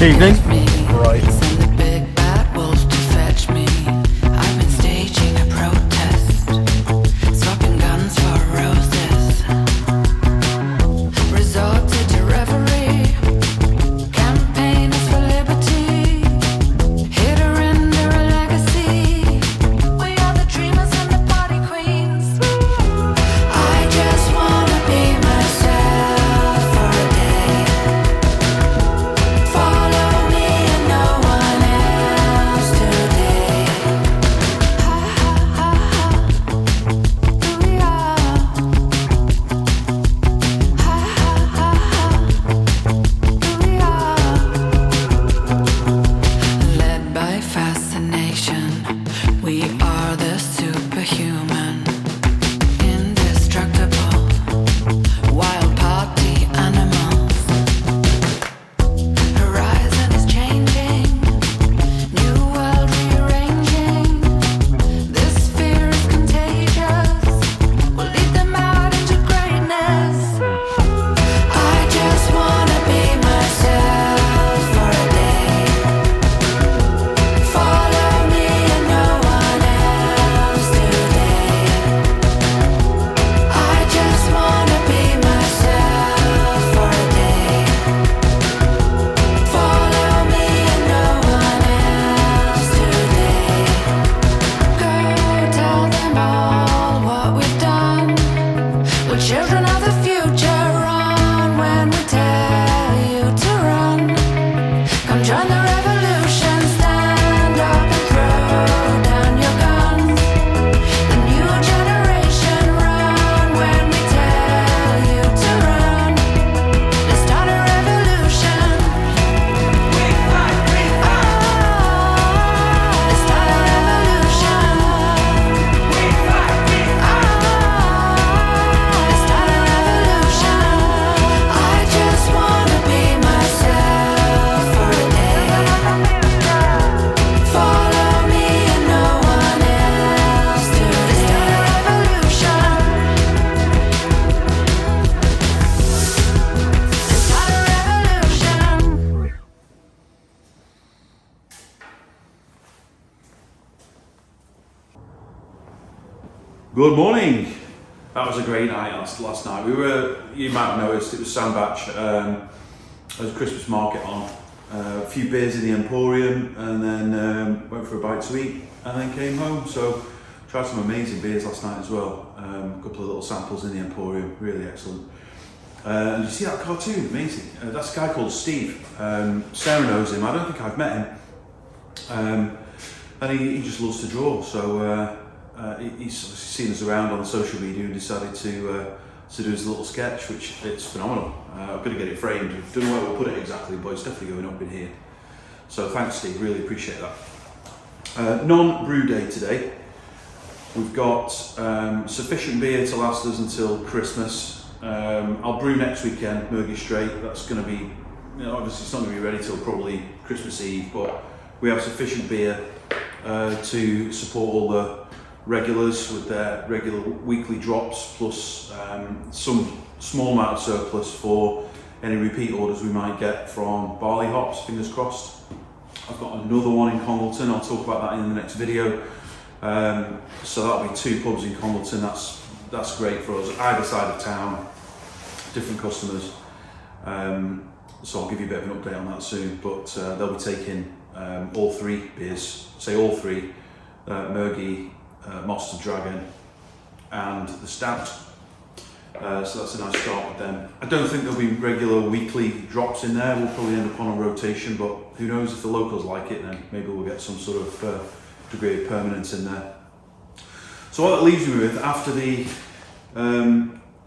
Evening. Right. Send the big bad wolf to fetch me. I've been staging a protest, swapping guns for roses. Resorted to reverie, campaigners for liberty. Here to render a legacy. We are the dreamers and the party queens. I just wanna be myself for a day. Follow me and no one else today. Ha ha ha ha. Here we are. Ha ha ha ha. Here we are. Led by fascination, we are the superhuman, indestructible, wild party animals. Horizon is changing, new world rearranging. This fear is contagious, we'll lead them out into greatness. I just wanna be myself for a day. Follow me and no one else today. I just wanna be myself for a day. Follow me and no one else today. Go tell them all what we've done. We're children of the future, run when we tell you to run. Come join the revolution, stand up and throw down your guns. The new generation, run when we tell you to run. Let's start a revolution. We fight, we fight. Let's start a revolution. We fight, we Let's start a revolution. I just wanna be myself for a day. Follow me and no one else today. Let's start a revolution. Let's start a revolution. Good morning. That was a great night last night. You might have noticed, it was Sandbach. There was a Christmas market on. A few beers in the Emporium, and then went for a bite to eat, and then came home. So tried some amazing beers last night as well. A couple of little samples in the Emporium, really excellent. And you see that cartoon, amazing. That's a guy called Steve. Sarah knows him. I don't think I've met him. And he just loves to draw. So he's seen us around on social media and decided to do his little sketch, which it's phenomenal. I'm going to get it framed. Don't know where we'll put it exactly, but it's definitely going up in here. So thanks, Steve. Really appreciate that. Non-brew day today. We've got sufficient beer to last us until Christmas. I'll brew next weekend, Murgy Straight. That's going to be, obviously it's not going to be ready till probably Christmas Eve, but we have sufficient beer to support all the regulars with their regular weekly drops, plus some small amount of surplus for any repeat orders we might get from barley hops, fingers crossed. I've got another one in Congleton. I'll talk about that in the next video. So that'll be 2 pubs in Congleton. That's great for us, either side of town, different customers. So I'll give you a bit of an update on that soon, but they'll be taking all 3 beers, say all 3, Murgy, Monster Dragon and the Stout. So that's a nice start with them. I don't think there'll be regular weekly drops in there. We'll probably end up on a rotation, but who knows, if the locals like it, then maybe we'll get some sort of degree of permanence in there. So what that leaves me with after the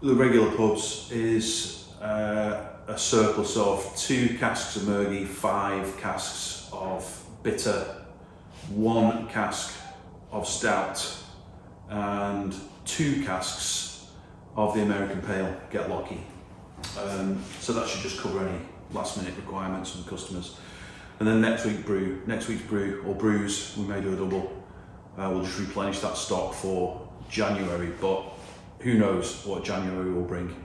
regular pubs is a surplus of 2 casks of Murgy, 5 casks of bitter, 1 cask of stout, and 2 casks of the American Pale, Get Lucky. So that should just cover any last minute requirements from customers. And then next week's brew or brews, we may do a double. We'll just replenish that stock for January, but who knows what January will bring.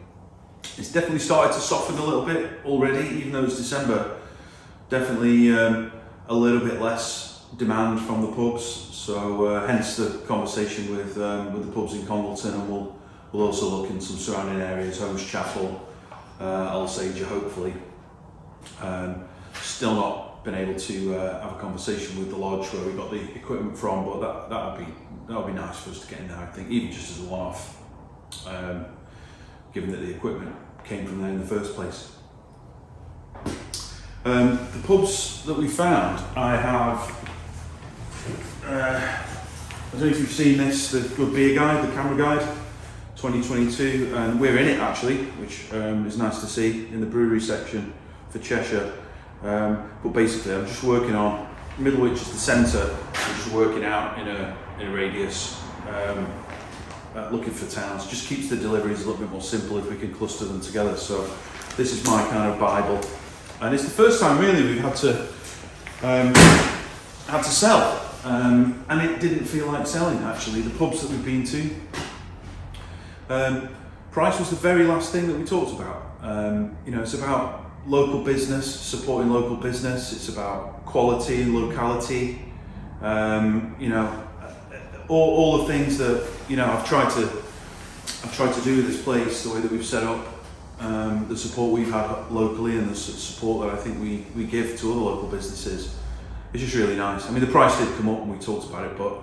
It's definitely started to soften a little bit already, even though it's December. definitely a little bit less demand from the pubs, so hence the conversation with the pubs in Congleton, and we'll also look in some surrounding areas, Holmes Chapel, Alsager hopefully. Still not been able to have a conversation with the lodge where we got the equipment from, but that would be nice for us to get in there, I think, even just as a one-off, given that the equipment came from there in the first place. The pubs that we found, I have, I don't know if you've seen this, the Good Beer Guide, the camera guide, 2022, and we're in it actually, which is nice to see, in the brewery section for Cheshire. But basically I'm just working on Middlewich is the centre, I'm just working out in a radius, looking for towns. Just keeps the deliveries a little bit more simple if we can cluster them together. So this is my kind of Bible, and it's the first time really we've had to sell, and it didn't feel like selling actually. The pubs that we've been to, price was the very last thing that we talked about. It's about local business, supporting local business. It's about quality and locality. All the things that I've tried to do with this place, the way that we've set up, the support we've had locally, and the support that I think we give to other local businesses. It's just really nice. I mean, the price did come up when we talked about it, but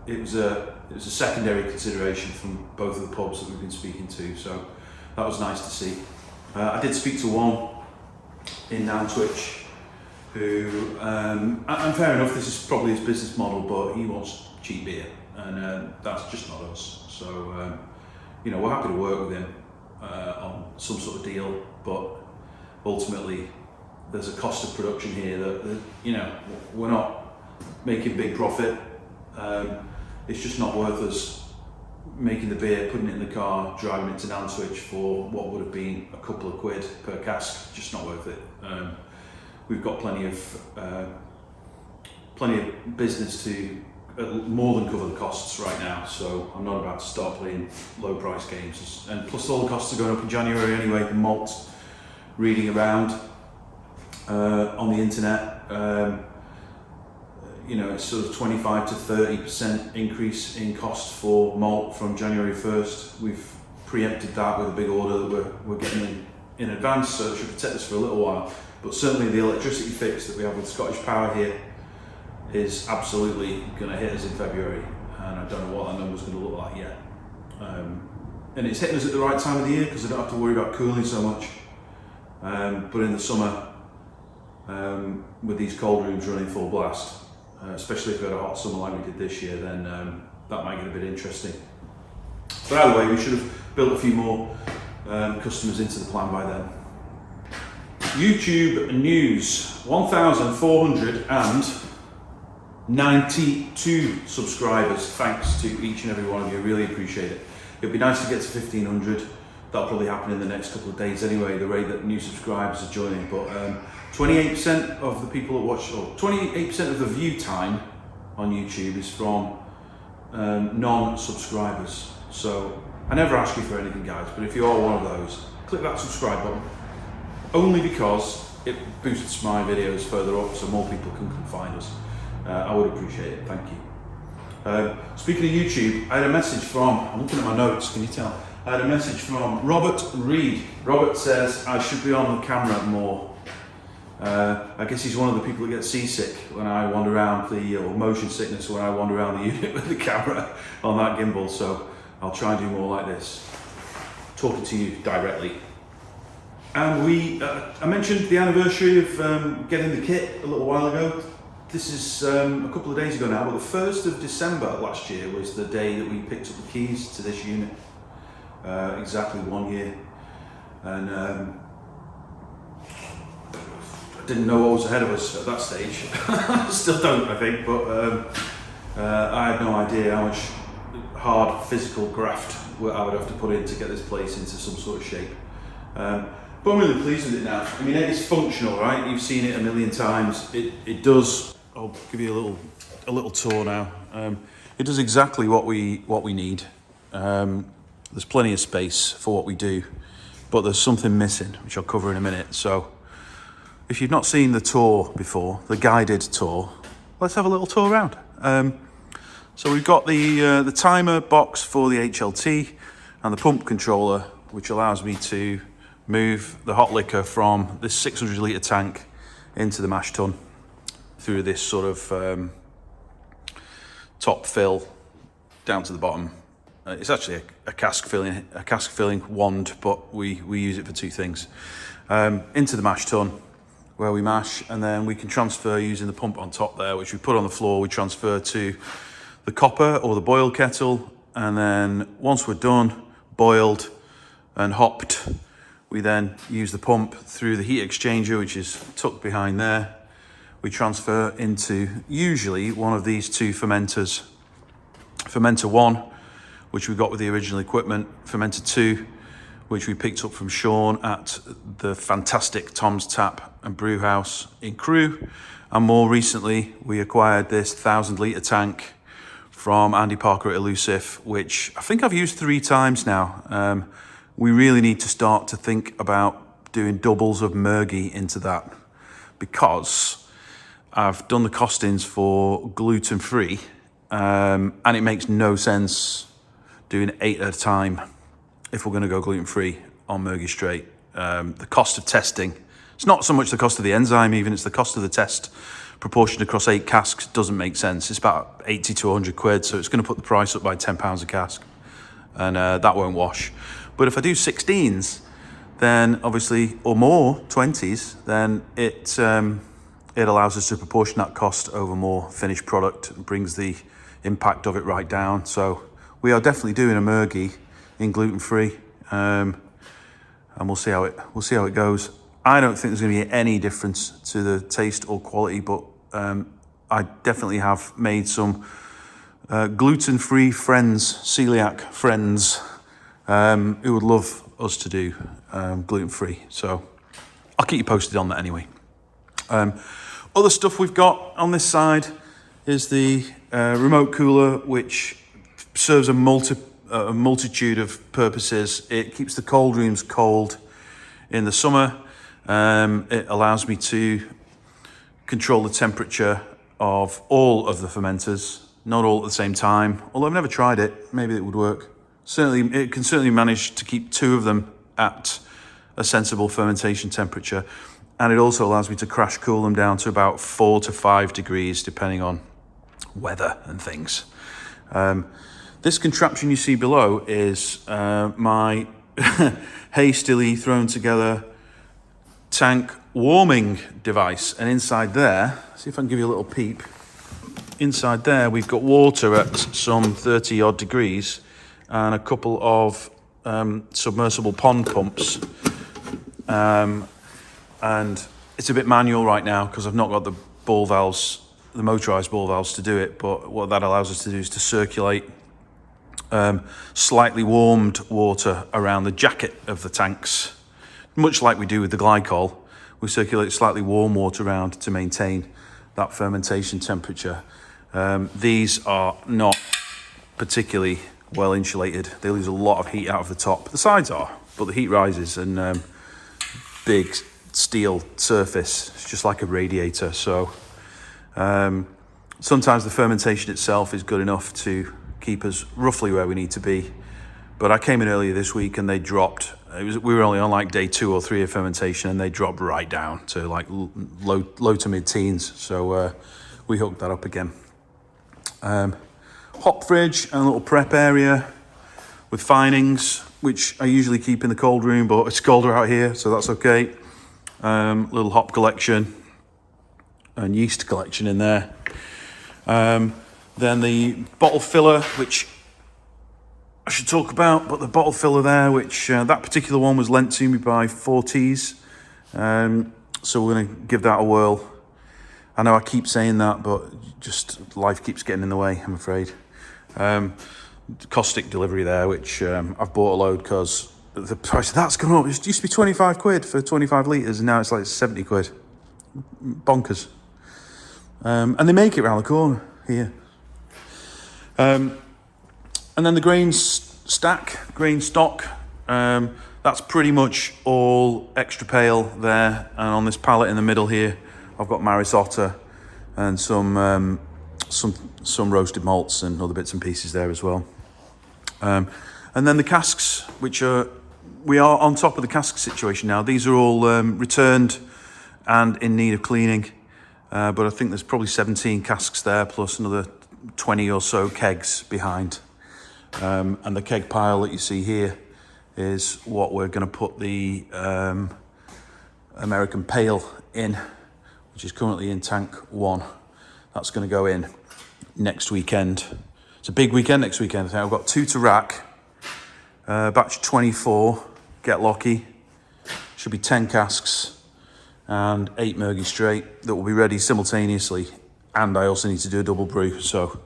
it was a secondary consideration from both of the pubs that we've been speaking to. So that was nice to see. I did speak to one in Nantwich who, and fair enough, this is probably his business model, but he wants cheap beer, and that's just not us. So we're happy to work with him on some sort of deal, but ultimately there's a cost of production here that we're not making big profit. It's just not worth us making the beer, putting it in the car, driving it to Nantwich for what would have been a couple of quid per cask. Just not worth it. We've got plenty of business to more than cover the costs right now, so I'm not about to start playing low price games. And plus all the costs are going up in January anyway. The malt, reading around on the internet, it's sort of 25 to 30% increase in cost for malt from January 1st. We've preempted that with a big order that we're getting in advance, so it should protect us for a little while. But certainly the electricity fix that we have with Scottish Power here is absolutely going to hit us in February, and I don't know what that number's going to look like yet. And it's hitting us at the right time of the year because I don't have to worry about cooling so much. But in the summer, with these cold rooms running full blast, especially if we had a hot summer like we did this year, then that might get a bit interesting. But either way, we should have built a few more customers into the plan by then. YouTube news, 1,492 subscribers. Thanks to each and every one of you, really appreciate it. It'd be nice to get to 1,500. That'll probably happen in the next couple of days anyway, the rate that new subscribers are joining. But 28% of the people that watch, or 28% of the view time on YouTube is from non-subscribers. So I never ask you for anything, guys, but if you are one of those, click that subscribe button. Only because it boosts my videos further up so more people can come find us. I would appreciate it, thank you. Speaking of YouTube, I had a message from, I'm looking at my notes, can you tell? I had a message from Robert Reed. Robert says I should be on the camera more. I guess he's one of the people that get seasick when I wander around or motion sickness when I wander around the unit with the camera on that gimbal, so I'll try and do more like this, talking to you directly. And I mentioned the anniversary of getting the kit a little while ago. This is a couple of days ago now, but the 1st of December last year was the day that we picked up the keys to this unit. Exactly 1 year. And I didn't know what was ahead of us at that stage. Still don't, I think, but I had no idea how much hard physical graft I would have to put in to get this place into some sort of shape. But I'm really pleased with it now. I mean, it's functional, right? You've seen it a million times. It does. I'll give you a little tour now. It does exactly what we need. There's plenty of space for what we do, but there's something missing, which I'll cover in a minute. So if you've not seen the tour before, the guided tour, let's have a little tour around. So we've got the timer box for the HLT and the pump controller, which allows me to move the hot liquor from this 600 litre tank into the mash tun through this sort of top fill down to the bottom. It's actually a cask filling wand, but we use it for two things. Into the mash tun, where we mash, and then we can transfer using the pump on top there, which we put on the floor. We transfer to the copper or the boil kettle, and then once we're done, boiled and hopped, we then use the pump through the heat exchanger, which is tucked behind there. We transfer into usually one of these two fermenters. Fermenter 1, which we got with the original equipment. Fermenter 2, which we picked up from Sean at the fantastic Tom's Tap and Brew House in Crewe. And more recently, we acquired this 1,000 litre tank from Andy Parker at Elusive, which I think I've used 3 times now. We really need to start to think about doing doubles of Mergy into that, because I've done the costings for gluten-free, and it makes no sense doing 8 at a time if we're going to go gluten-free on Mergy Straight. The cost of testing, it's not so much the cost of the enzyme even, it's the cost of the test proportioned across 8 casks doesn't make sense. It's about 80 to 100 quid, so it's going to put the price up by £10 a cask, and that won't wash. But if I do 16s, then obviously, or more, 20s, then it allows us to proportion that cost over more finished product and brings the impact of it right down. So we are definitely doing a Mergy in gluten-free, and we'll see how it goes. I don't think there's going to be any difference to the taste or quality, but I definitely have made some gluten-free friends, celiac friends, who would love us to do gluten-free. So I'll keep you posted on that anyway. Other stuff we've got on this side is the remote cooler, which serves a multitude of purposes. It keeps the cold rooms cold in the summer. It allows me to control the temperature of all of the fermenters, not all at the same time, although I've never tried it. Maybe it would work. Certainly, it can certainly manage to keep 2 of them at a sensible fermentation temperature, and it also allows me to crash cool them down to about 4 to 5 degrees, depending on weather and things. This contraption you see below is my hastily thrown together tank warming device, and inside there, see if I can give you a little peep. Inside there, we've got water at some 30 odd degrees and a couple of submersible pond pumps. And it's a bit manual right now because I've not got the ball valves, the motorized ball valves to do it, but what that allows us to do is to circulate slightly warmed water around the jacket of the tanks, much like we do with the glycol. We circulate slightly warm water around to maintain that fermentation temperature. These are not particularly well insulated. They lose a lot of heat out of the top. The sides are, but the heat rises, and big steel surface, it's just like a radiator. So sometimes the fermentation itself is good enough to keep us roughly where we need to be. But I came in earlier this week and they dropped. We were only on like day 2 or 3 of fermentation, and they dropped right down to like low to mid teens. So we hooked that up again. Hop fridge and a little prep area with finings, which I usually keep in the cold room, but it's colder out here, so that's okay. Little hop collection and yeast collection in there. Then the bottle filler, which I should talk about, but the bottle filler there, which that particular one was lent to me by 4Ts. So we're going to give that a whirl. I know I keep saying that, but just life keeps getting in the way, I'm afraid. Caustic delivery there, which I've bought a load because the price of that's gone up. It used to be 25 quid for 25 litres, and now it's like 70 quid. Bonkers. And they make it around the corner here. And then the grain stock. That's pretty much all extra pale there, and on this pallet in the middle here, I've got Maris Otter and some roasted malts and other bits and pieces there as well. And then the casks, we are on top of the cask situation now. These are all returned and in need of cleaning, but I think there's probably 17 casks there, plus another 20 or so kegs behind. And the keg pile that you see here is what we're going to put the American Pale in, which is currently in tank 1. That's going to go in next weekend. It's a big weekend next weekend. I think I've got 2 to rack, batch 24, get lucky. Should be 10 casks and 8 Mergy straight that will be ready simultaneously. And I also need to do a double brew, so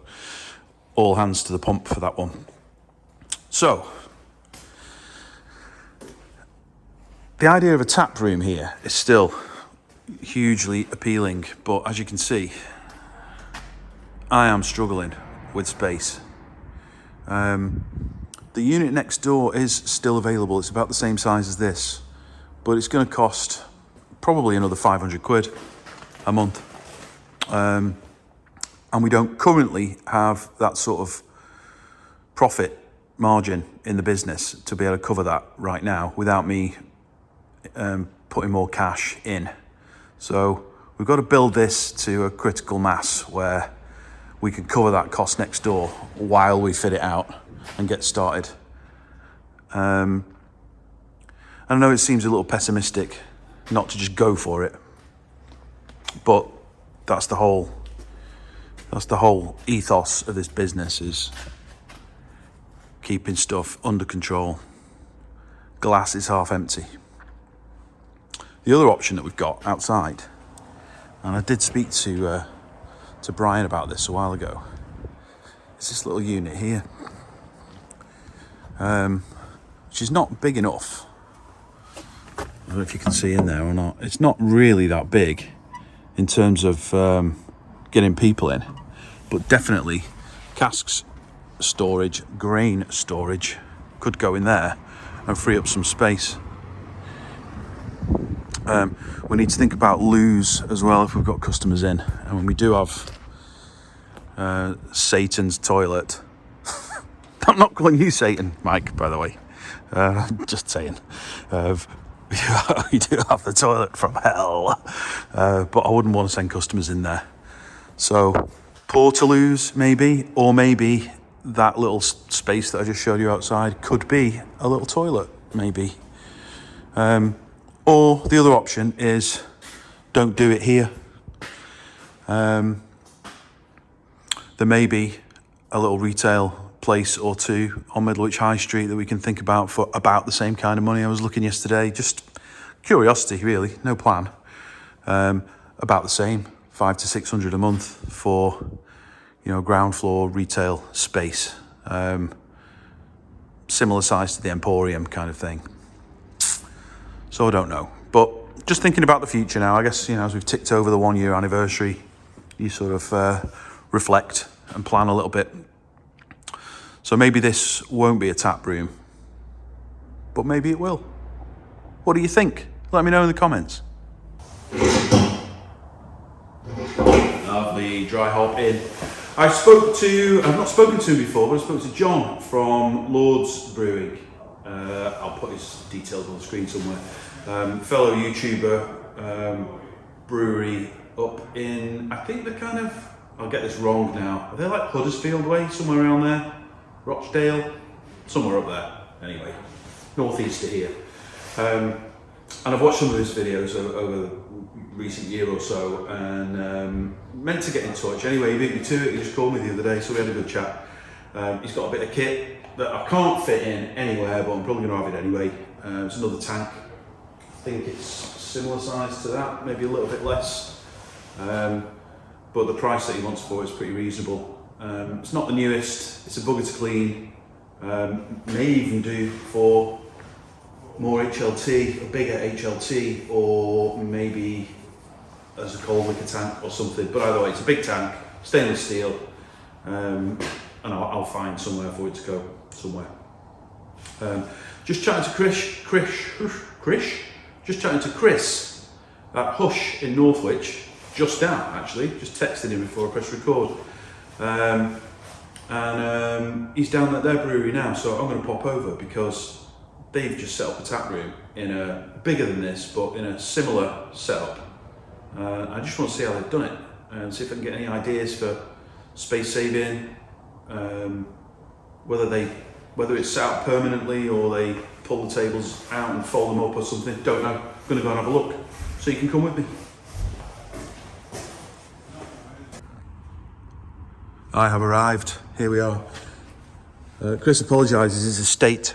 all hands to the pump for that one. So, the idea of a tap room here is still hugely appealing, but as you can see, I am struggling with space. The unit next door is still available. It's about the same size as this, but it's going to cost probably another 500 quid a month. And we don't currently have that sort of profit margin in the business to be able to cover that right now without me putting more cash in. So we've got to build this to a critical mass where we can cover that cost next door while we fit it out and get started. I know it seems a little pessimistic not to just go for it, but that's the whole ethos of this business, is keeping stuff under control. Glass is half empty. The other option that we've got outside, and I did speak to Brian about this a while ago, is this little unit here, which is not big enough. I don't know if you can see in there or not. It's not really that big in terms of getting people in, but definitely casks storage, grain storage could go in there and free up some space. We need to think about loos as well if we've got customers in, and when we do have Satan's toilet. I'm not calling you Satan, Mike, by the way. Just saying. We do have the toilet from hell, but I wouldn't want to send customers in there. So portaloos maybe, or maybe that little space that I just showed you outside could be a little toilet maybe. Or the other option is don't do it here. There may be a little retail place or two on Middlewich High Street that we can think about for about the same kind of money. I was looking yesterday, just curiosity really, no plan. About the same, 500 to 600 a month for, ground floor retail space. Similar size to the Emporium kind of thing. So I don't know, but just thinking about the future now, I guess, as we've ticked over the 1 year anniversary, you sort of reflect and plan a little bit. So maybe this won't be a tap room, but maybe it will. What do you think? Let me know in the comments. Lovely dry hop in. I've not spoken to him before, but I spoke to John from Lord's Brewing. I'll put his details on the screen somewhere. Fellow YouTuber, brewery up in, I think they're kind of, I'll get this wrong now, are they like Huddersfield way, somewhere around there? Rochdale? Somewhere up there, anyway, northeast of here. And I've watched some of his videos over the recent year or so, and meant to get in touch. Anyway, he beat me to it, he just called me the other day, so we had a good chat. He's got a bit of kit that I can't fit in anywhere, but I'm probably going to have it anyway. It's another tank. I think it's similar size to that, maybe a little bit less. But the price that he wants for it is pretty reasonable. It's not the newest, it's a bugger to clean. May even do for more HLT, a bigger HLT, or maybe as a cold liquor tank or something. But either way, it's a big tank, stainless steel, and I'll find somewhere for it to go somewhere. Just chatting to Chris at Hush in Northwich, just now actually, just texted him before I press record. He's down at their brewery now, so I'm going to pop over because they've just set up a tap room in a bigger than this, but in a similar setup. I just want to see how they've done it and see if I can get any ideas for space saving, whether it's set up permanently or they pull the tables out and fold them up or something. Don't know. I'm going to go and have a look. So you can come with me. I have arrived. Here we are. Chris apologises his estate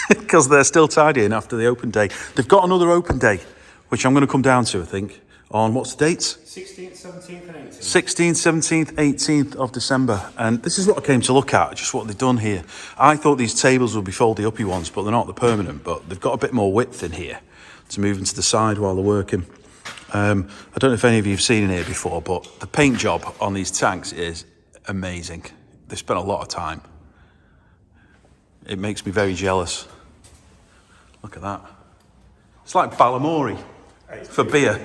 because they're still tidying after the open day. They've got another open day, which I'm going to come down to, I think, on what's the dates? 16th, 17th and 18th. 16th, 17th, 18th of December. And this is what I came to look at, just what they've done here. I thought these tables would be foldy uppy ones, but they're not, they're permanent. But they've got a bit more width in here to move into the side while they're working. I don't know if any of you have seen in here before, but the paint job on these tanks is amazing. They spent a lot of time. It makes me very jealous. Look at that. It's like Balamori for beer.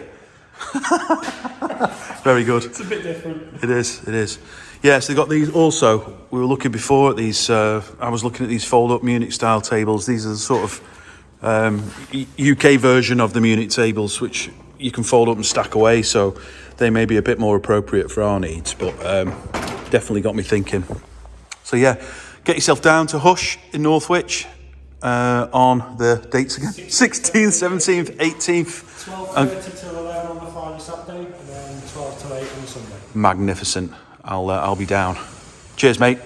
Very good. It's a bit different. It is. Yes, they've got these also. We were looking before at these, I was looking at these fold-up Munich style tables. These are the sort of UK version of the Munich tables, which you can fold up and stack away, so they may be a bit more appropriate for our needs, but definitely got me thinking. So yeah, get yourself down to Hush in Northwich on the dates again. 16th, 17th, 18th. 12:30 till 11 on the Friday, Saturday, and then 12 till 8 on the Sunday. Magnificent. I'll be down. Cheers, mate.